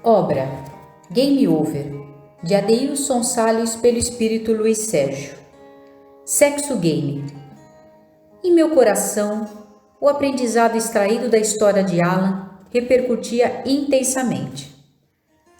Obra Game Over, de Adeilson Salles pelo espírito Luiz Sérgio. Sexo Game. Em meu coração, o aprendizado extraído da história de Alan repercutia intensamente.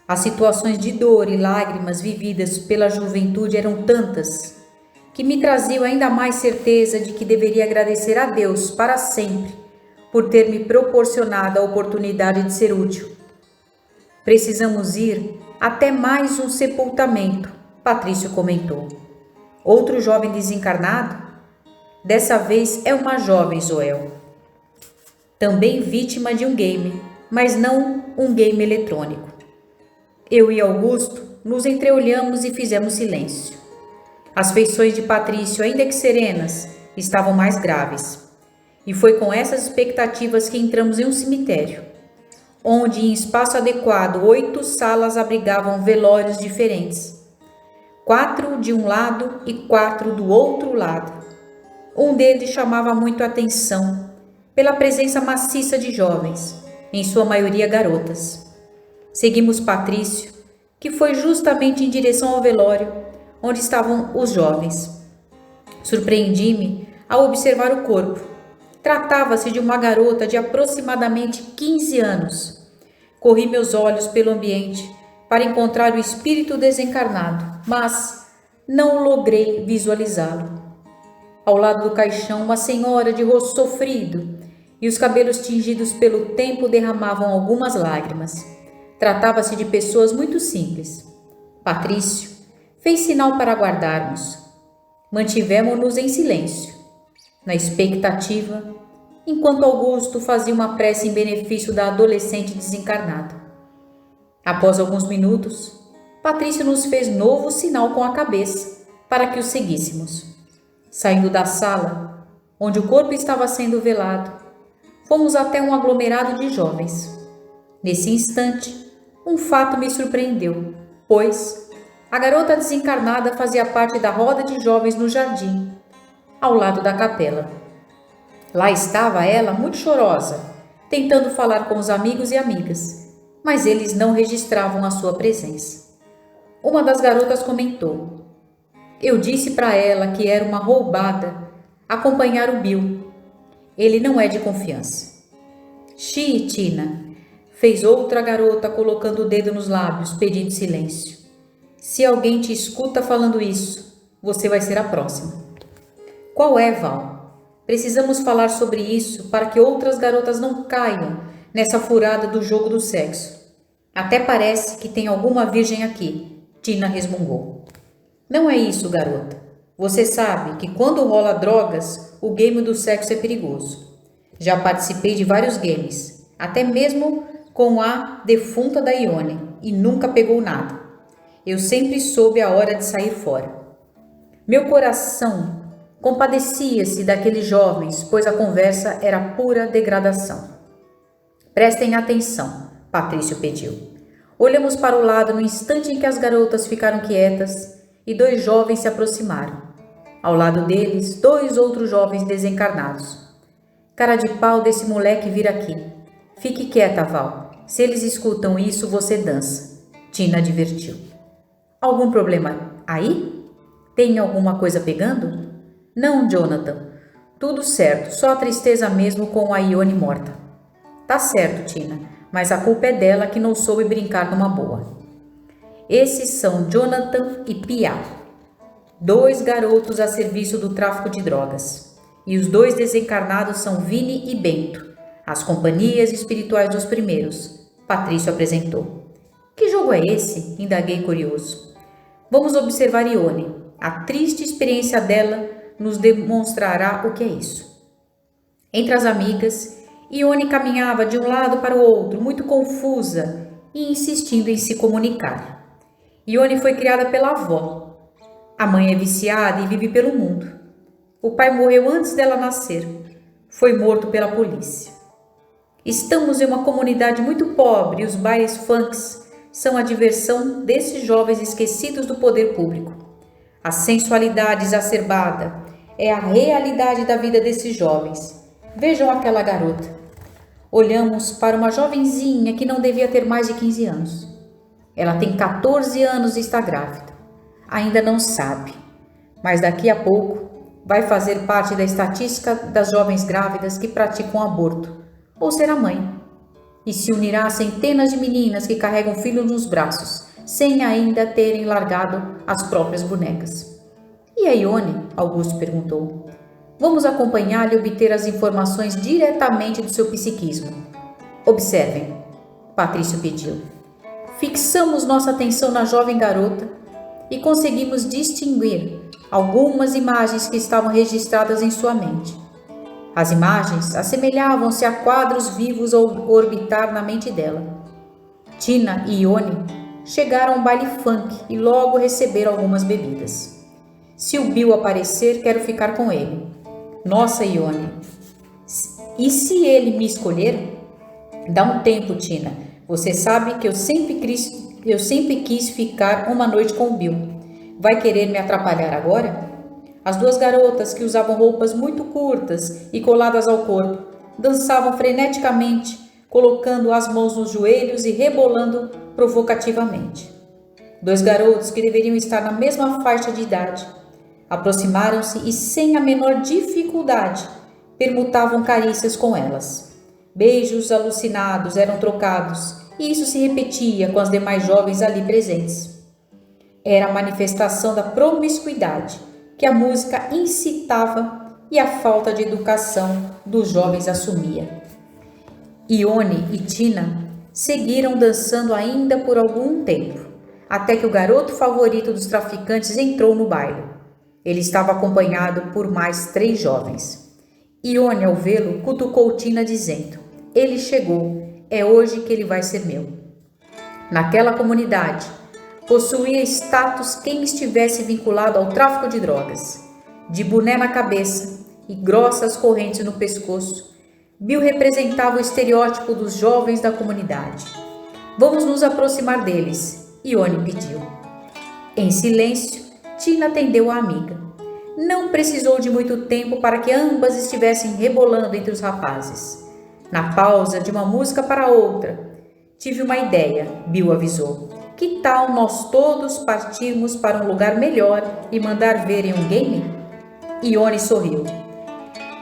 As situações de dor e lágrimas vividas pela juventude eram tantas que me traziam ainda mais certeza de que deveria agradecer a Deus para sempre por ter me proporcionado a oportunidade de ser útil. Precisamos ir até mais um sepultamento, Patrício comentou. Outro jovem desencarnado? Dessa vez é uma jovem, Zoel. Também vítima de um game, mas não um game eletrônico. Eu e Augusto nos entreolhamos e fizemos silêncio. As feições de Patrício, ainda que serenas, estavam mais graves. E foi com essas expectativas que entramos em um cemitério, onde em espaço adequado 8 salas abrigavam velórios diferentes. 4 de um lado e 4 do outro lado. Um deles chamava muito a atenção pela presença maciça de jovens, em sua maioria garotas. Seguimos Patrício, que foi justamente em direção ao velório, onde estavam os jovens. Surpreendi-me ao observar o corpo. Tratava-se de uma garota de aproximadamente 15 anos. Corri meus olhos pelo ambiente para encontrar o espírito desencarnado, mas não logrei visualizá-lo. Ao lado do caixão, uma senhora de rosto sofrido e os cabelos tingidos pelo tempo derramavam algumas lágrimas. Tratava-se de pessoas muito simples. Patrício fez sinal para aguardarmos. Mantivemo-nos em silêncio, na expectativa, enquanto Augusto fazia uma prece em benefício da adolescente desencarnada. Após alguns minutos, Patrício nos fez novo sinal com a cabeça para que o seguíssemos. Saindo da sala, onde o corpo estava sendo velado, fomos até um aglomerado de jovens. Nesse instante, um fato me surpreendeu, pois a garota desencarnada fazia parte da roda de jovens no jardim, ao lado da capela. Lá estava ela, muito chorosa, tentando falar com os amigos e amigas, mas eles não registravam a sua presença. Uma das garotas comentou: "Eu disse para ela que era uma roubada acompanhar o Bill. Ele não é de confiança." "Xi, Tina", fez outra garota colocando o dedo nos lábios, pedindo silêncio. "Se alguém te escuta falando isso, você vai ser a próxima." "Qual é, Val? Precisamos falar sobre isso para que outras garotas não caiam nessa furada do jogo do sexo. Até parece que tem alguma virgem aqui", Tina resmungou. "Não é isso, garota. Você sabe que quando rola drogas, o game do sexo é perigoso. Já participei de vários games, até mesmo com a defunta da Ione, e nunca pegou nada. Eu sempre soube a hora de sair fora." Meu coração compadecia-se daqueles jovens, pois a conversa era pura degradação. "Prestem atenção", Patrício pediu. Olhamos para o lado no instante em que as garotas ficaram quietas e 2 jovens se aproximaram. Ao lado deles, 2 outros jovens desencarnados. "Cara de pau desse moleque vir aqui. Fique quieta, Val. Se eles escutam isso, você dança", Tina advertiu. "Algum problema aí? Tem alguma coisa pegando?" "Não, Jonathan. Tudo certo, só a tristeza mesmo com a Ione morta." "Tá certo, Tina, mas a culpa é dela que não soube brincar numa boa." Esses são Jonathan e Pia, 2 garotos a serviço do tráfico de drogas. E os 2 desencarnados são Vini e Bento, as companhias espirituais dos primeiros, Patrício apresentou. "Que jogo é esse?" indaguei curioso. "Vamos observar Ione. A triste experiência dela nos demonstrará o que é isso." Entre as amigas, Ione caminhava de um lado para o outro, muito confusa e insistindo em se comunicar. Ione foi criada pela avó. A mãe é viciada e vive pelo mundo. O pai morreu antes dela nascer. Foi morto pela polícia. Estamos em uma comunidade muito pobre e os bailes funks são a diversão desses jovens esquecidos do poder público. A sensualidade exacerbada é a realidade da vida desses jovens. Vejam aquela garota. Olhamos para uma jovenzinha que não devia ter mais de 15 anos. Ela tem 14 anos e está grávida. Ainda não sabe, mas daqui a pouco vai fazer parte da estatística das jovens grávidas que praticam aborto, ou será mãe, e se unirá a centenas de meninas que carregam filhos nos braços, sem ainda terem largado as próprias bonecas. E a Ione? Augusto perguntou. Vamos acompanhá-la e obter as informações diretamente do seu psiquismo. Observem, Patrício pediu. Fixamos nossa atenção na jovem garota e conseguimos distinguir algumas imagens que estavam registradas em sua mente. As imagens assemelhavam-se a quadros vivos a orbitar na mente dela. Tina e Ione chegaram a um baile funk e logo receberam algumas bebidas. Se o Bill aparecer, quero ficar com ele. Nossa, Ione. E se ele me escolher? Dá um tempo, Tina. Você sabe que eu sempre quis ficar uma noite com o Bill. Vai querer me atrapalhar agora? As duas garotas, que usavam roupas muito curtas e coladas ao corpo, dançavam freneticamente, colocando as mãos nos joelhos e rebolando provocativamente. Dois garotos que deveriam estar na mesma faixa de idade aproximaram-se e, sem a menor dificuldade, permutavam carícias com elas. Beijos alucinados eram trocados e isso se repetia com as demais jovens ali presentes. Era a manifestação da promiscuidade que a música incitava e a falta de educação dos jovens assumia. Ione e Tina seguiram dançando ainda por algum tempo, até que o garoto favorito dos traficantes entrou no baile. Ele estava acompanhado por mais 3 jovens. Ione, ao vê-lo, cutucou Tina dizendo: ele chegou, é hoje que ele vai ser meu. Naquela comunidade, possuía status quem estivesse vinculado ao tráfico de drogas. De boné na cabeça e grossas correntes no pescoço, Bill representava o estereótipo dos jovens da comunidade. Vamos nos aproximar deles, Ione pediu. Em silêncio, Tina atendeu a amiga. Não precisou de muito tempo para que ambas estivessem rebolando entre os rapazes. Na pausa de uma música para outra, tive uma ideia, Bill avisou. Que tal nós todos partirmos para um lugar melhor e mandar ver em um game? Ione sorriu.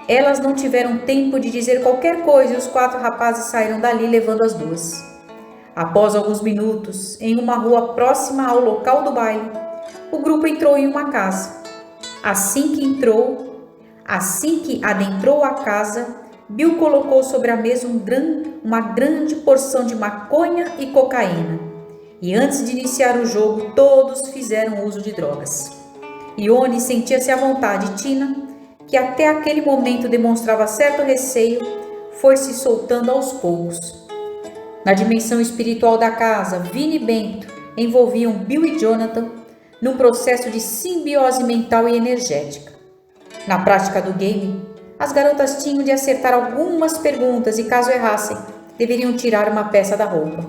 Elas não tiveram tempo de dizer qualquer coisa e os 4 rapazes saíram dali levando as duas. Após alguns minutos, em uma rua próxima ao local do baile, o grupo entrou em uma casa. Assim que adentrou a casa, Bill colocou sobre a mesa uma grande porção de maconha e cocaína. E antes de iniciar o jogo, todos fizeram uso de drogas. Ione sentia-se à vontade. Tina, que até aquele momento demonstrava certo receio, foi se soltando aos poucos. Na dimensão espiritual da casa, Vini e Bento envolviam Bill e Jonathan num processo de simbiose mental e energética. Na prática do game, as garotas tinham de acertar algumas perguntas e, caso errassem, deveriam tirar uma peça da roupa.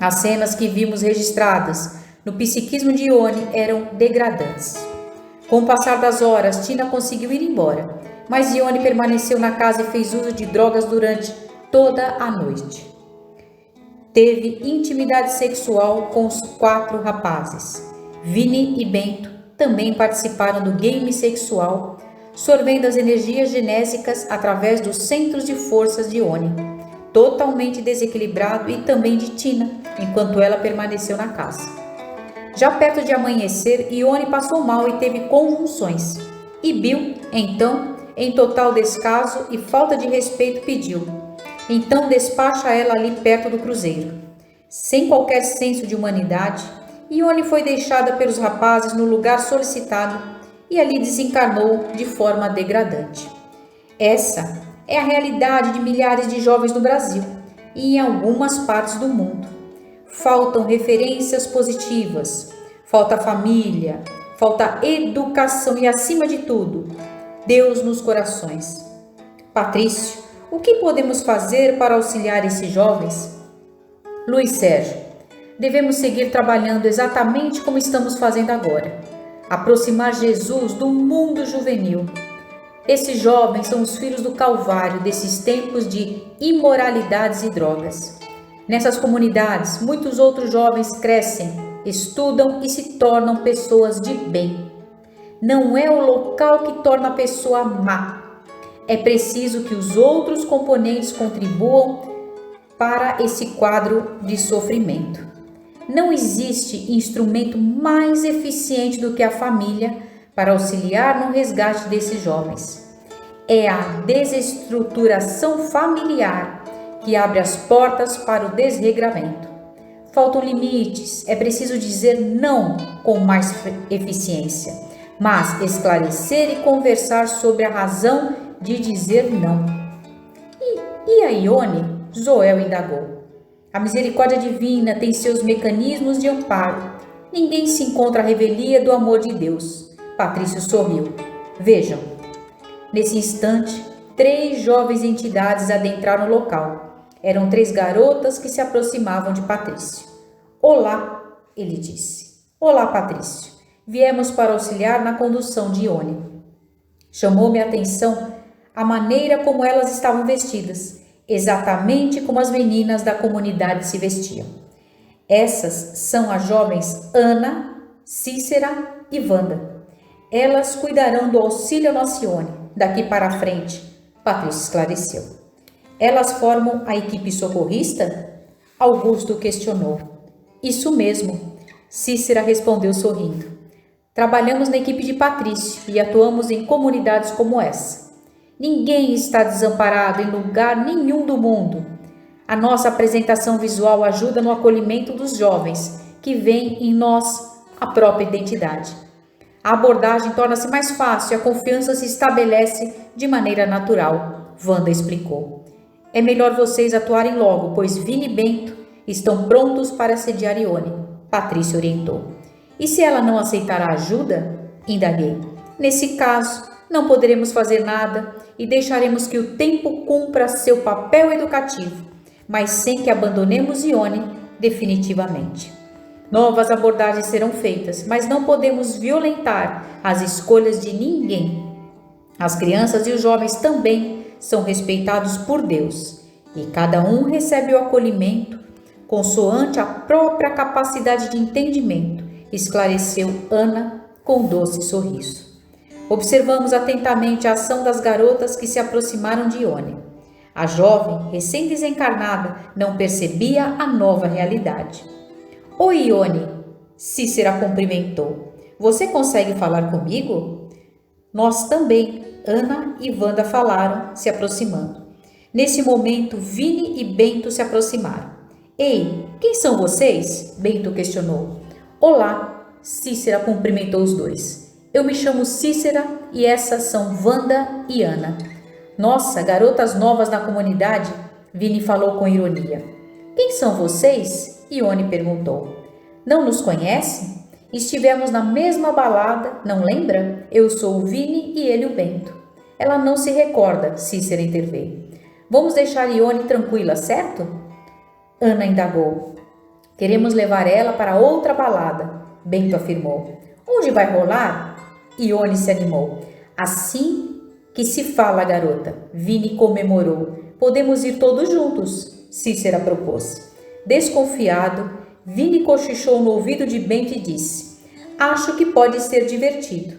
As cenas que vimos registradas no psiquismo de Ione eram degradantes. Com o passar das horas, Tina conseguiu ir embora, mas Ione permaneceu na casa e fez uso de drogas durante toda a noite. Teve intimidade sexual com os 4 rapazes. Vini e Bento também participaram do game sexual, sorvendo as energias genésicas através dos centros de forças de Ione, totalmente desequilibrado, e também de Tina, enquanto ela permaneceu na casa. Já perto de amanhecer, Ione passou mal e teve convulsões. E Bill, então, em total descaso e falta de respeito, pediu: então despacha ela ali perto do cruzeiro. Sem qualquer senso de humanidade, Ione foi deixada pelos rapazes no lugar solicitado e ali desencarnou de forma degradante. Essa é a realidade de milhares de jovens no Brasil e em algumas partes do mundo. Faltam referências positivas, falta família, falta educação e, acima de tudo, Deus nos corações. Patrício, o que podemos fazer para auxiliar esses jovens? Luiz Sérgio, devemos seguir trabalhando exatamente como estamos fazendo agora. Aproximar Jesus do mundo juvenil. Esses jovens são os filhos do Calvário desses tempos de imoralidades e drogas. Nessas comunidades, muitos outros jovens crescem, estudam e se tornam pessoas de bem. Não é o local que torna a pessoa má. É preciso que os outros componentes contribuam para esse quadro de sofrimento. Não existe instrumento mais eficiente do que a família para auxiliar no resgate desses jovens. É a desestruturação familiar que abre as portas para o desregramento. Faltam limites, é preciso dizer não com mais eficiência, mas esclarecer e conversar sobre a razão de dizer não. E a Ione? Joel indagou. A misericórdia divina tem seus mecanismos de amparo. Ninguém se encontra à revelia do amor de Deus. Patrício sorriu. Vejam. Nesse instante, 3 jovens entidades adentraram o local. Eram 3 garotas que se aproximavam de Patrício. Olá, ele disse. Olá, Patrício. Viemos para auxiliar na condução de Ione. Chamou-me a atenção a maneira como elas estavam vestidas, exatamente como as meninas da comunidade se vestiam. Essas são as jovens Ana, Cícera e Wanda. Elas cuidarão do auxílio a nossa Ione, daqui para frente, Patrício esclareceu. Elas formam a equipe socorrista? Augusto questionou. Isso mesmo, Cícera respondeu sorrindo. Trabalhamos na equipe de Patrício e atuamos em comunidades como essa. Ninguém está desamparado em lugar nenhum do mundo. A nossa apresentação visual ajuda no acolhimento dos jovens, que veem em nós a própria identidade. A abordagem torna-se mais fácil e a confiança se estabelece de maneira natural, Wanda explicou. É melhor vocês atuarem logo, pois Vini e Bento estão prontos para assediar Ione, Patrícia orientou. E se ela não aceitar a ajuda? Indaguei. Nesse caso, não poderemos fazer nada e deixaremos que o tempo cumpra seu papel educativo, mas sem que abandonemos Ione definitivamente. Novas abordagens serão feitas, mas não podemos violentar as escolhas de ninguém. As crianças e os jovens também são respeitados por Deus e cada um recebe o acolhimento consoante a própria capacidade de entendimento, esclareceu Ana com doce sorriso. Observamos atentamente a ação das garotas que se aproximaram de Ione. A jovem, recém-desencarnada, não percebia a nova realidade. Oi, Ione, Cícera cumprimentou. Você consegue falar comigo? Nós também, Ana e Wanda falaram, se aproximando. Nesse momento, Vini e Bento se aproximaram. Ei, quem são vocês? Bento questionou. Olá, Cícera cumprimentou os dois. Eu me chamo Cícera e essas são Wanda e Ana. Nossa, garotas novas na comunidade, Vini falou com ironia. Quem são vocês? Ione perguntou. Não nos conhece? Estivemos na mesma balada, não lembra? Eu sou o Vini e ele o Bento. Ela não se recorda, Cícera interveio. Vamos deixar Ione tranquila, certo? Ana indagou. Queremos levar ela para outra balada, Bento afirmou. Onde vai rolar? Ione se animou. Assim que se fala, garota, Vini comemorou. Podemos ir todos juntos, Cícera propôs. Desconfiado, Vini cochichou no ouvido de Bento e disse: Acho que pode ser divertido.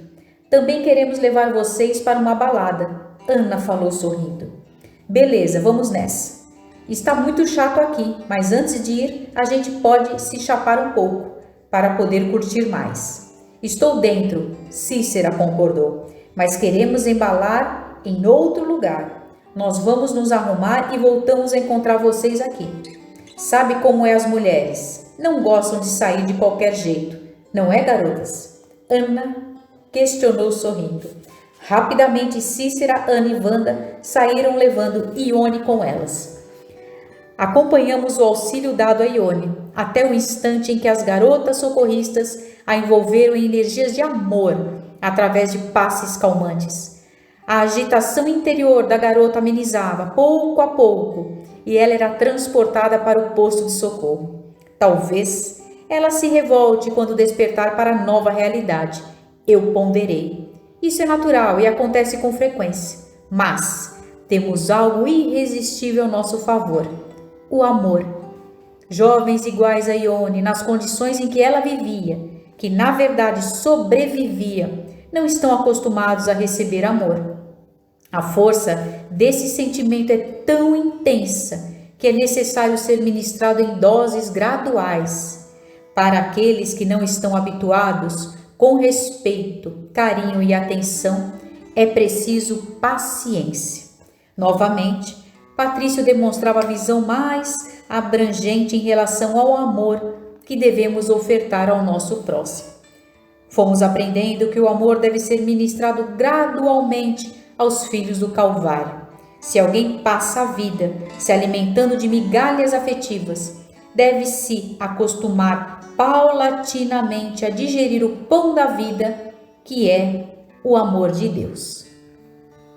Também queremos levar vocês para uma balada, Ana falou sorrindo. Beleza, vamos nessa. Está muito chato aqui, mas antes de ir, a gente pode se chapar um pouco, para poder curtir mais. Estou dentro, Cícera concordou, mas queremos embalar em outro lugar. Nós vamos nos arrumar e voltamos a encontrar vocês aqui. Sabe como é as mulheres? Não gostam de sair de qualquer jeito, não é, garotas? Ana questionou sorrindo. Rapidamente, Cícera, Ana e Wanda saíram levando Ione com elas. Acompanhamos o auxílio dado a Ione, até o instante em que as garotas socorristas a envolveram em energias de amor, através de passes calmantes. A agitação interior da garota amenizava, pouco a pouco, e ela era transportada para o posto de socorro. Talvez ela se revolte quando despertar para a nova realidade. Eu ponderei. Isso é natural e acontece com frequência, mas temos algo irresistível ao nosso favor. O amor. Jovens iguais a Ione, nas condições em que ela vivia, que na verdade sobrevivia, não estão acostumados a receber amor. A força desse sentimento é tão intensa que é necessário ser ministrado em doses graduais. Para aqueles que não estão habituados, com respeito, carinho e atenção, é preciso paciência. Novamente, Patrício demonstrava a visão mais abrangente em relação ao amor que devemos ofertar ao nosso próximo. Fomos aprendendo que o amor deve ser ministrado gradualmente aos filhos do Calvário. Se alguém passa a vida se alimentando de migalhas afetivas, deve se acostumar paulatinamente a digerir o pão da vida, que é o amor de Deus.